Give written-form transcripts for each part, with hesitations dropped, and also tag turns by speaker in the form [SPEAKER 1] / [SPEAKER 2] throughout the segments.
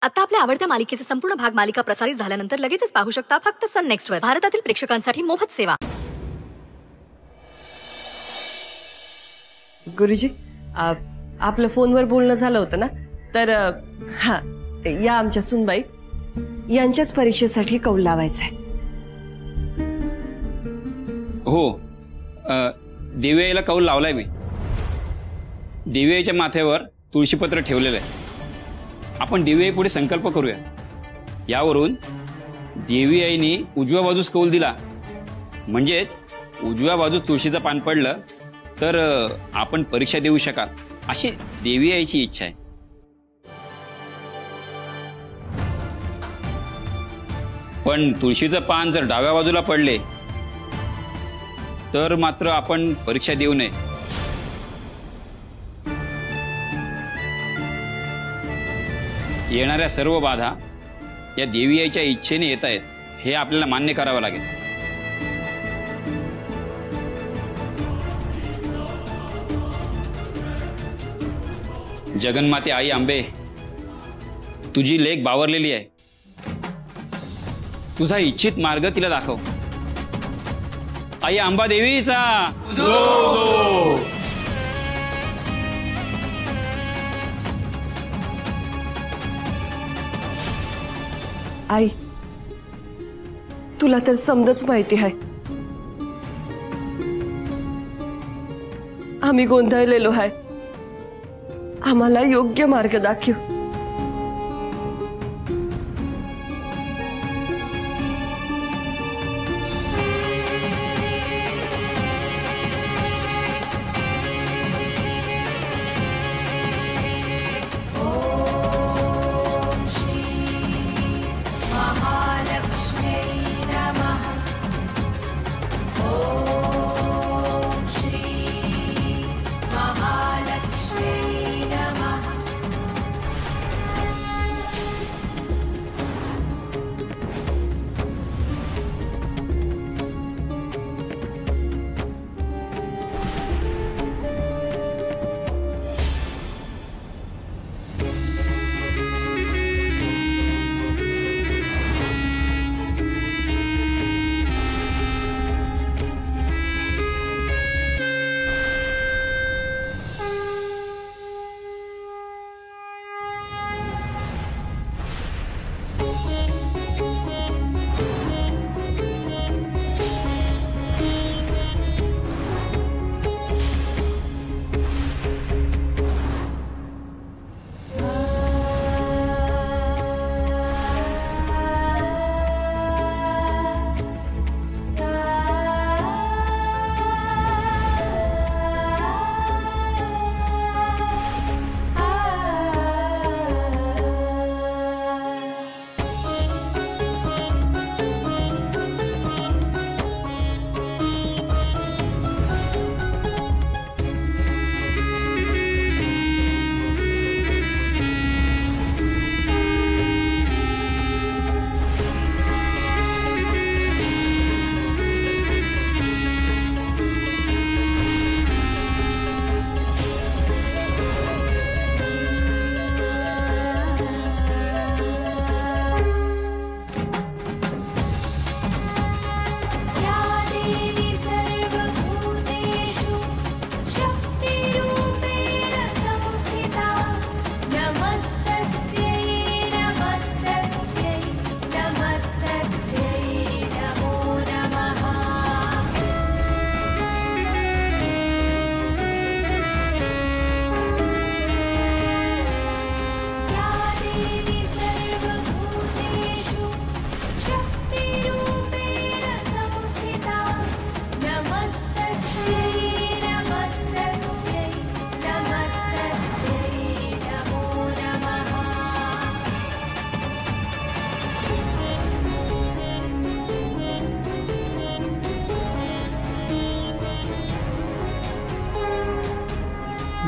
[SPEAKER 1] आता आपल्या आवडत्या मालिकेचे संपूर्ण भाग मालिका प्रसारित झाल्यानंतर लगेचच पाहू शकता फक्त सन नेक्स्ट वर. भारतातील प्रेक्षकांसाठी मोफत सेवा.
[SPEAKER 2] गुरुजी, आपलं फोनवर बोलणं झालं होतं ना, तर हा या आमच्या सुनबाई यांच्याच परीक्षेसाठी कौल लावायचंय.
[SPEAKER 3] हो, देवीआईला कौल लावलाय मी. देवीआईच्या माथ्यावर तुळशीपत्र ठेवलेलं आहे. आपण देवीआई पुढे संकल्प करूया. यावरून देवीआईनी उजव्या बाजूस कौल दिला, म्हणजेच उजव्या बाजूस तुळशीचं पान पडलं तर आपण परीक्षा देऊ शकाल अशी देवीआईची इच्छा आहे. पण तुळशीचं पान जर डाव्या बाजूला पडले तर मात्र आपण परीक्षा देऊ नये. येणाऱ्या सर्व बाधा या देवीआईच्या इच्छेने येत आहेत हे आपल्याला मान्य करावं लागेल. जगन्माते आई अंबे, तुझी लेक बावरलेली आहे. तुझा इच्छित मार्ग तिला दाखव. आई अंबा देवीचा
[SPEAKER 2] आई, तुला तर समजच माहिती आहे आम्ही गोंधळलेलो आहे. आम्हाला योग्य मार्ग दाखव.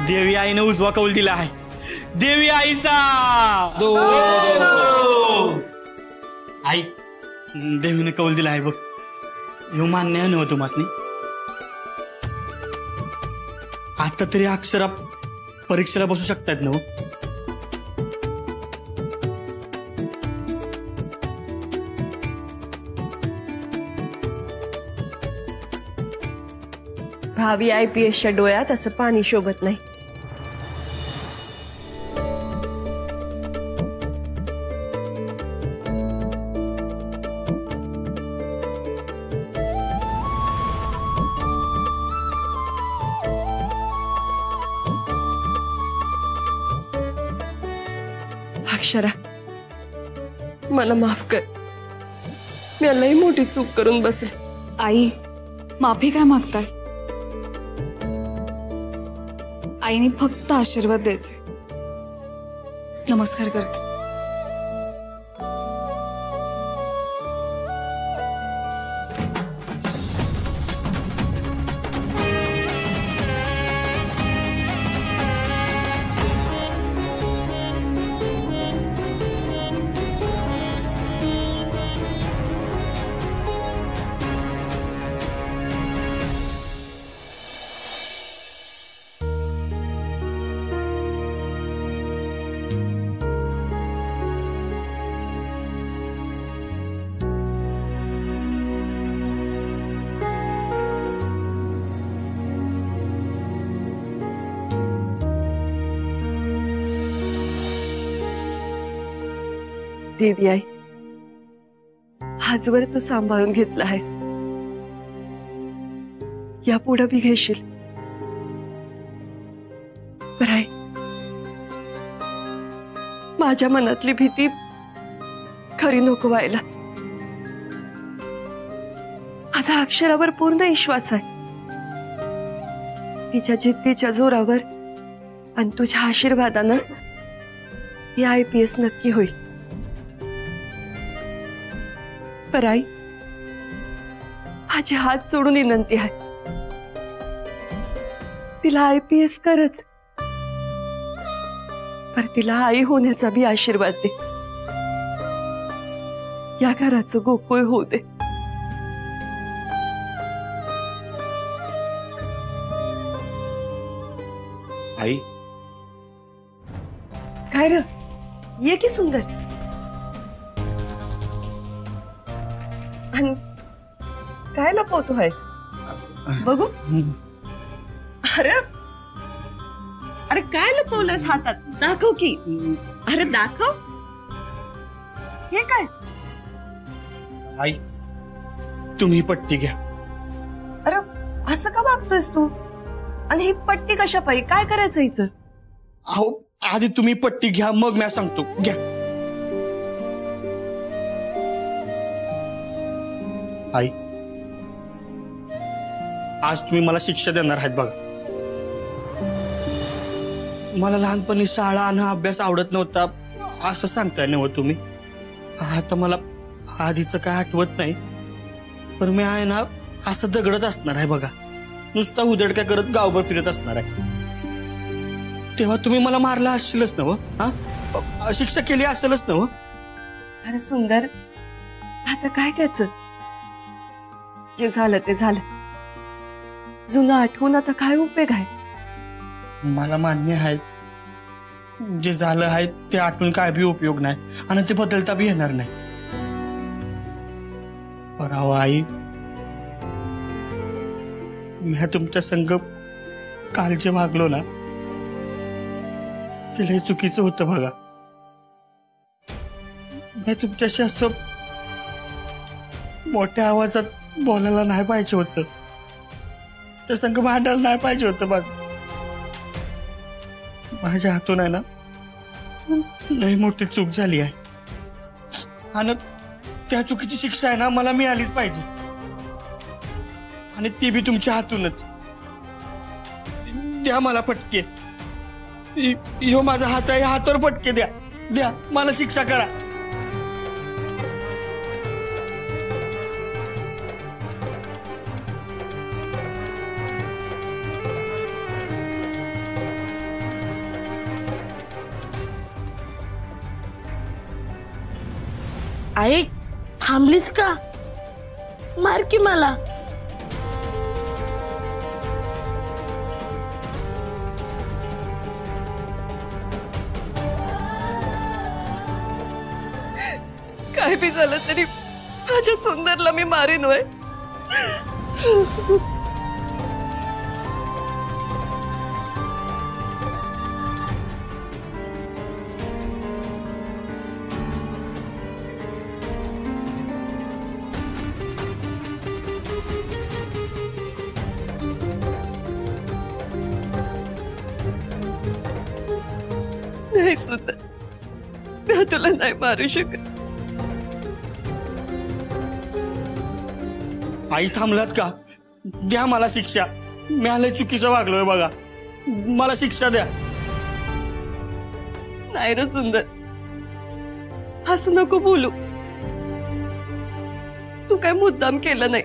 [SPEAKER 4] देवी आईने उजवा कौल दिला आहे. देवी आईचा आई, देवीने कौल दिला आहे बघ. ह्यो मान्य नव्हतं तुम्हासनी. आता तरी अक्षरा परीक्षेला बसू शकतात ना.
[SPEAKER 2] भावी IPSच्या डोळ्यात असं पाणी शोभत नाही. अक्षरा, मला माफ कर. मी लई मोठी चूक करून बसले.
[SPEAKER 5] आई, माफी काय मागताय? आईने फक्त आशीर्वाद द्यायचे. नमस्कार करते.
[SPEAKER 2] देवी आई, आजवर तू सांभाळून घेतला आहेस, यापुढे बी घेशील. बरं आहे, माझ्या मनातली भीती खरी नको व्हायला. माझा अक्षरावर पूर्ण विश्वास आहे. तिच्या जिद्दीच्या जोरावर आणि तुझ्या आशीर्वादानं ही IPS नक्की होईल. पर आई, माझे हात सोडून विनंती आहे, तिला IPS करच, पर तिला आई होण्याचा बी आशीर्वाद दे. या घराचं गोकुळ होऊ दे.
[SPEAKER 4] आई,
[SPEAKER 2] काय र, ये की सुंदर. आणि काय लपवतो आहेस? बघू. अरे अरे, काय लपवलंस हातात? दाखव की. अरे दाखव. हे काय?
[SPEAKER 4] आई, तुम्ही पट्टी घ्या.
[SPEAKER 2] अरे असं का वागतोयस तू? आणि ही पट्टी कशा पाहिजे? काय करायचं हिचं?
[SPEAKER 4] अहो, आधी तुम्ही पट्टी घ्या, मग मी सांगतो. घ्या. आई, आज तुम्ही मला शिक्षा देणार आहेत बघा. मला लहानपणी शाळा आणि अभ्यास आवडत नव्हता असं सांगताय ना तुम्ही. आता मला आधीचं काय आठवत नाही, पण मी आहे ना असं दगडच असणार आहे बघा. नुसता उदडक्या करत गावभर फिरत असणार आहे. तेव्हा तुम्ही मला मारला असशीलच ना? हा, शिक्षा केली असेलच ना?
[SPEAKER 2] अरे सुंदर, आता काय त्याचं? जे झालं ते झालं. जुनं आठवून आता काय उपयोग आहे?
[SPEAKER 4] मला मान्य आहे, जे झालं आहे ते आठवून काय बी उपयोग नाही आणि ते बदलता बी येणार नाही. पण अहो आई, मी तुमच्या संग काल जे वागलो ना, ते लय चुकीचं होतं बघा. मी तुमच्याशी असं मोठ्या आवाजात बोलायला नाही पाहिजे होतं, त्या संग भांडायला नाही पाहिजे होतं बघ. माझ्या हातून आहे ना लय मोठी चूक झाली आहे आणि त्या चुकीची शिक्षा आहे ना मला मिळालीच पाहिजे, आणि ती बी तुमच्या हातूनच. द्या मला फटके. यो माझा हात आहे, हातावर फटके द्या. द्या मला शिक्षा करा.
[SPEAKER 6] आई, थांबलीस का? मार की मला.
[SPEAKER 2] काय बी झालं तरी माझ्या सुंदरला मी मारीन वय. सुंदर, मी तुला नाही मारू शकत.
[SPEAKER 4] आई थांबलात का? द्या मला शिक्षा. मी आलंय चुकीचं वागलोय बघा, मला शिक्षा द्या.
[SPEAKER 2] नाही रे सुंदर, असं नको बोलू. तू काय मुद्दाम केलं नाही.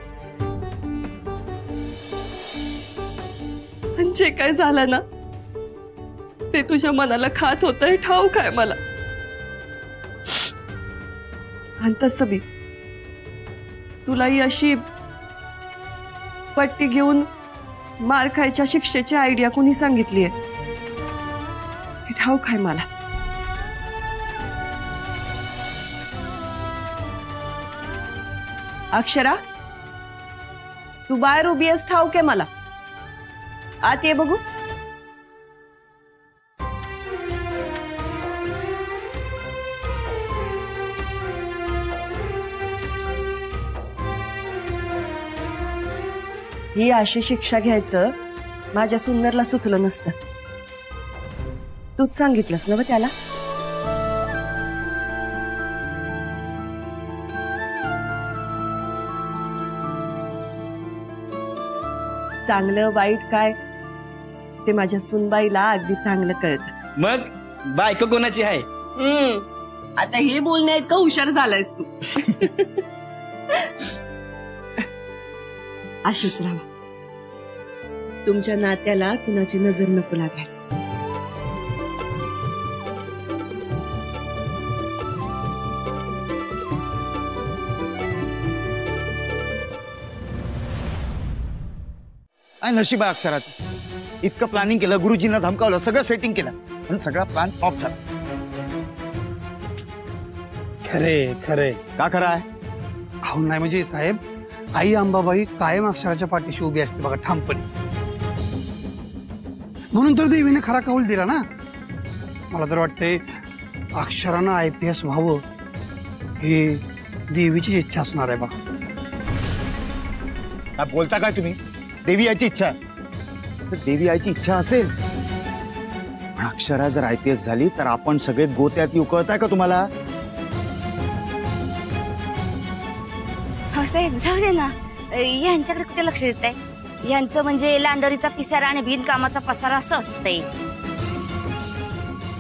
[SPEAKER 2] आणि जे काय झालं ना ते तुझ्या मनाला खात होत हे ठाऊक आहे मला. आणि तसं बी तुला ही अशी पट्टी घेऊन मार खायच्या शिक्षेची आयडिया कोणी सांगितली आहे हे ठाऊक आहे मला. अक्षरा, तू बाहेर उभी आहेस ठाऊक आहे मला. आत ये बघू. ही अशी शिक्षा घ्यायचं माझ्या सुंदरला सुचलं नसतं. तूच सांगितलंस ना ब त्याला. चांगलं वाईट काय ते माझ्या सुनबाईला अगदी चांगलं कळतं.
[SPEAKER 4] मग बायको कोणाची आहे?
[SPEAKER 2] आता हे बोलण्यात का हुशार झालायस तू. अशीच राहा. तुमच्या नात्याला कुणाची नजर नको लागायला.
[SPEAKER 7] काय नशीब आहे अक्षराचं. इतकं प्लॅनिंग केलं, गुरुजींना धमकावलं, सगळं सेटिंग केलं, पण सगळा प्लॅन ऑफ झाला.
[SPEAKER 8] खरे खरे
[SPEAKER 7] का खरं आहे?
[SPEAKER 8] अहो नाही म्हणजे साहेब, आई अंबाबाई कायम अक्षराच्या पाठीशी उभी असते बघा ठामपणे. म्हणून तर देवीने खरा कौल दिला ना. मला तर वाटतंय अक्षरानं IPS व्हावं ही देवीची इच्छा असणार आहे बघा.
[SPEAKER 7] काय बोलता काय तुम्ही? देवी याची इच्छा आहे तर देवी याची इच्छा असेल, पण अक्षरा जर IPS झाली तर आपण सगळे गोत्यात येऊ. कळताय का तुम्हाला?
[SPEAKER 9] हो साहेब, जाऊ दे ना. यांच्याकडे कुठे लक्ष देत आहे? यांचं म्हणजे लांडोरीचा पिसारा आणि बिनकामाचा पसारा असं असतंय.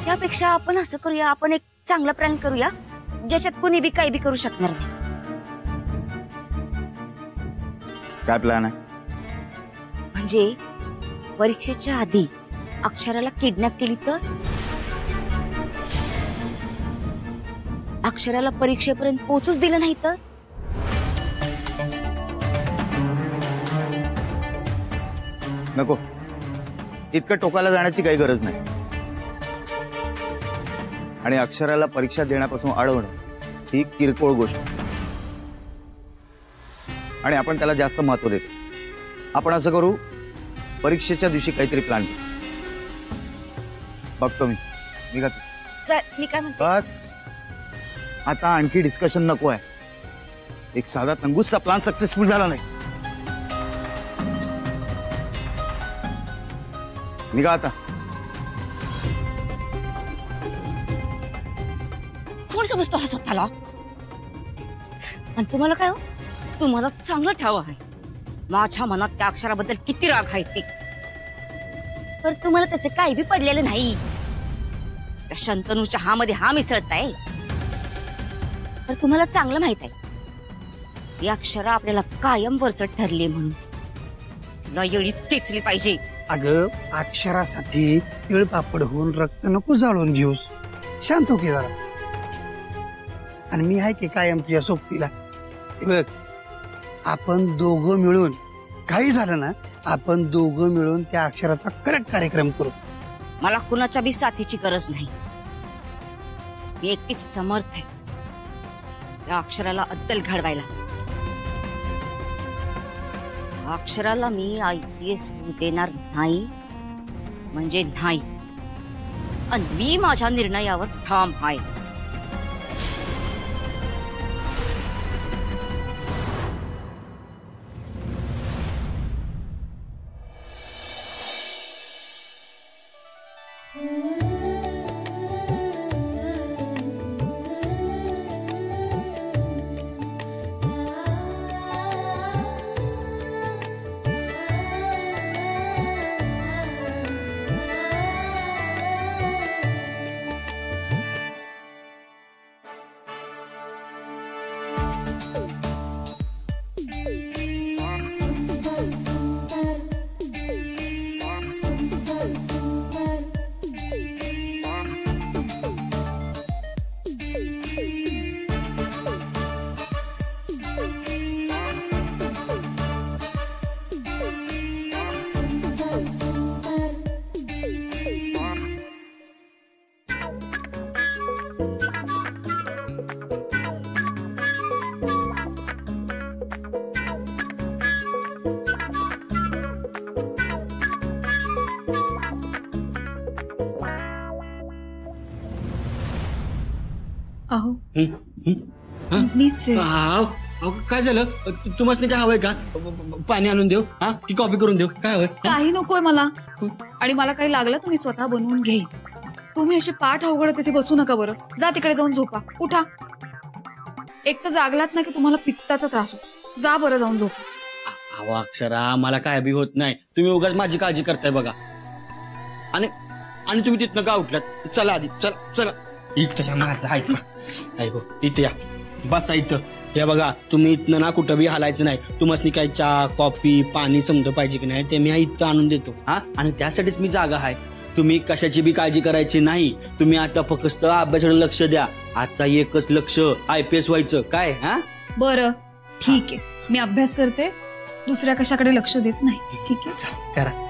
[SPEAKER 9] त्यापेक्षा आपण असं करूया, आपण एक चांगला प्लॅन करूया ज्याच्यात कोणी बी काही बी करू शकणार नाही.
[SPEAKER 7] काय प्लॅन आहे?
[SPEAKER 9] म्हणजे परीक्षेच्या आधी अक्षराला किडनॅप केली तर अक्षराला परीक्षेपर्यंत पोहोचूच दिलं नाही तर
[SPEAKER 7] नको. इतकं टोकाला जाण्याची काही गरज नाही. आणि अक्षराला परीक्षा देण्यापासून अडवणं ही किरकोळ गोष्ट, आणि आपण त्याला जास्त महत्व देतो. आपण असं करू, परीक्षेच्या दिवशी काहीतरी प्लॅन करू. बघतो मी. निघा तू.
[SPEAKER 9] सर, मी काय म्हणते,
[SPEAKER 7] बस आता आणखी डिस्कशन नको आहे. एक साधा तंगूसचा प्लॅन सक्सेसफुल झाला नाही. निघा आता.
[SPEAKER 9] कोण समजतो हा स्वतःला? आणि तुम्हाला काय हो, तुम्हाला चांगलं ठाव आहे माझ्या मनात त्या अक्षराबद्दल किती राग आहे ते. तर तुम्हाला त्याचे काही बी पडलेले नाही. त्या शंतनूच्या हा मध्ये हा मिसळताय. तर तुम्हाला चांगलं माहित आहे ती अक्षरा आपल्याला कायम वरचढ ठरली म्हणून तिला एवढी टेचली पाहिजे.
[SPEAKER 8] अगं अक्षरासाठी तिळपापड होऊन रक्त नको जाळून घेऊस. शांत हो की जरा. आणि मी आहे की कायम तुझ्या सोबतीला. बघ, आपण दोघं मिळून काही झालं ना, आपण दोघं मिळून त्या अक्षराचा करेक्ट कार्यक्रम करू.
[SPEAKER 9] मला कुणाच्या बी साथीची गरज नाही. मी एकटीच समर्थ आहे या अक्षराला अद्दल घडवायला. अक्षराला मी IPS होऊ देणार नाही म्हणजे नाही. आणि मी माझ्या निर्णयावर ठाम आहे.
[SPEAKER 5] अहो मीच आहे.
[SPEAKER 4] काय झालं तुम्हाला काय हवंय का पाणी आणून देऊ हा की कॉफी करून देऊ काय हवंय
[SPEAKER 5] काही नकोय मला आणि मला काही लागलं तर मी स्वतः बनवून घेईन. तुम्ही असे पाठ अवघडत तिथे बसू नका बरं. जा तिकडे जाऊन झोपा. उठा. एक तर जागलात ना की तुम्हाला पित्ताचा त्रास होतो. जा बरं जाऊन झोपा.
[SPEAKER 4] अहो अक्षरा मला काय बी होत नाही. तुम्ही उगाच माझी काळजी करताय बघा. आणि आणि तुम्ही तिथनं का उठलात. चला आधी चला चला इथं माझं ऐको इथे या बसा इथं. हे बघा तुम्ही इथनं ना कुठं बी हालायचं नाही. तुम्हाला काही चहा कॉफी पाणी समजा पाहिजे की नाही ते मी इथं आणून देतो हा. आणि त्यासाठीच मी जागा आहे. तुम्ही कशाची बी काळजी करायची नाही. तुम्ही आता फक्त अभ्यासाकडे लक्ष द्या. आता एकच लक्ष IPS व्हायचं काय हा.
[SPEAKER 5] बरं ठीक आहे मी अभ्यास करते. दुसऱ्या कशाकडे लक्ष देत नाही. ठीक आहे
[SPEAKER 4] करा.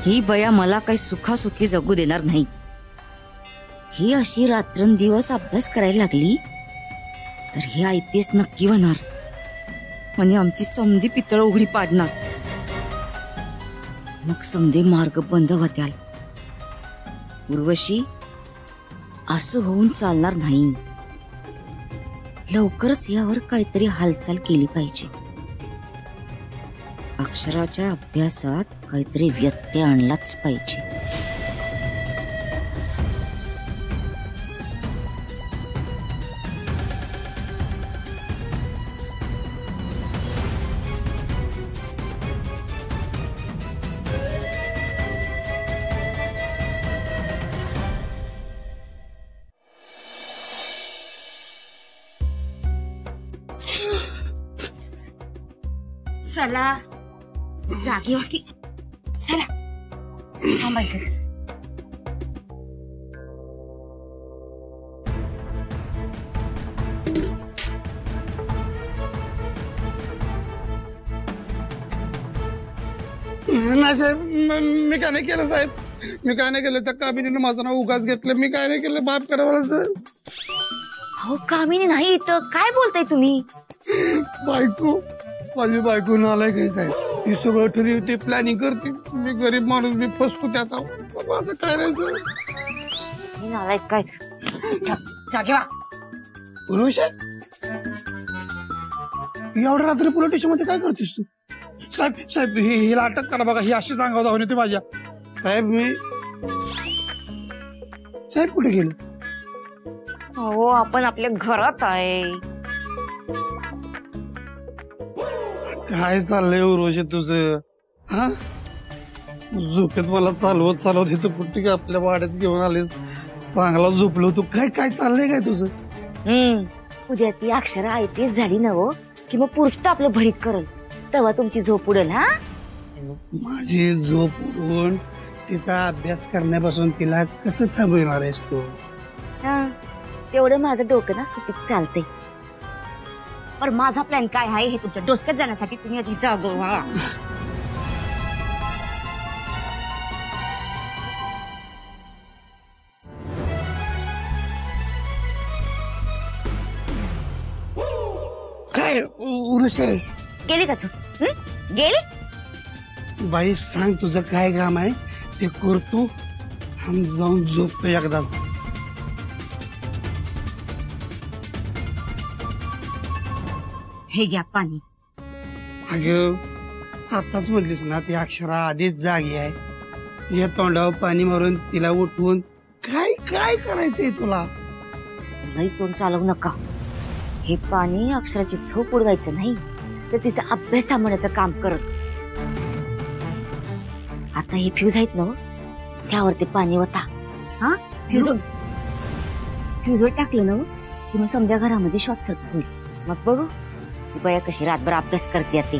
[SPEAKER 9] ही बया मला काही सुखासुखी जगू देणार नाही. ही अशी रात्रंदिवस अभ्यास करायला लागली तर ही IPS नक्की होणार. म्हणजे आमची समधी पितळ उघडी पाडणार. मग समधी मार्ग बंद होत्याल. उर्वशी असं होऊन चालणार नाही. लवकरच यावर काहीतरी हालचाल केली पाहिजे. अक्षराच्या अभ्यासात काहीतरी व्यत्यय आणलाच पाहिजे. चला जागी हो की. चला थांबायचंच.
[SPEAKER 8] नाही साहेब मी काय नाही केलं साहेब. मी काय नाही केलं. त्या कामिनीनं माझं नाव उगाच घेतलं. मी काय नाही केलं. माफ करा मला सर.
[SPEAKER 9] अहो कामिनी नाही तर काय बोलताय तुम्ही.
[SPEAKER 8] बायको माझी बायको नालायक आहे साहेब. ती सगळं ठरवते प्लॅनिंग करते. मी गरीब माणूस मी फसतो त्यात. माझं काय नाही सर.
[SPEAKER 9] नालायक काय. जागे वा.
[SPEAKER 8] उर्वशी एवढ्या रात्री पोलीस स्टेशन मध्ये काय करतेस तू. साहेब साहेब हिला अटक करा बघा. ही अशी सांगा धावून येते माझ्या. साहेब मी साहेब कुठे गेलो.
[SPEAKER 9] हो आपण आपल्या घरात आहे.
[SPEAKER 8] काय चाललंय उर्वशी तुझं हा. झोपेत मला चालवत इथं कुठे का आपल्या वाड्यात घेऊन आलीस. चांगला झोपलो तू. काय काय चाललंय काय तुझं.
[SPEAKER 9] उद्या ती अक्षरा IPS झाली ना हो की मग पुरुष तर आपलं भरीत करल. तेव्हा तुमची झोप उडेल. हा
[SPEAKER 8] माझी झोप उडून तिचा अभ्यास करण्यापासून तिला कसं थांबवणार आहेस तू.
[SPEAKER 9] तेवढं माझं डोकं ना सुपीक चालतंय. पण माझा प्लॅन काय आहे हे तुमच्या डोसक्यात जाण्यासाठी तुम्ही आधी जागो व्हा.
[SPEAKER 8] काय उर्वशी
[SPEAKER 9] गेली का झोप. गेली.
[SPEAKER 8] बाई सांग तुझं काय काम आहे ते करतो. हम जाऊन झोपतो एकदाच.
[SPEAKER 9] हे घ्या पाणी.
[SPEAKER 8] अगं आताच म्हणलीस ना ती अक्षरा आधीच जागी आहे. तिच्या तोंडावर पाणी मारून तिला उठवून काय काय करायचंय तुला?
[SPEAKER 9] नाही तोंड चालवू नका. हे पाणी अक्षराची झोप उडवायचं नाही तर तिचा अभ्यास थांबवण्याचं काम करत. आता हे फ्यूज आहेत ना त्यावरती पाणी होता. हा फ्यूजवर टाकलं ना की मग समजा घरामध्ये शॉर्ट सर्किट होईल. मग बघू ती बाया कशी रातभर अभ्यास करते ते.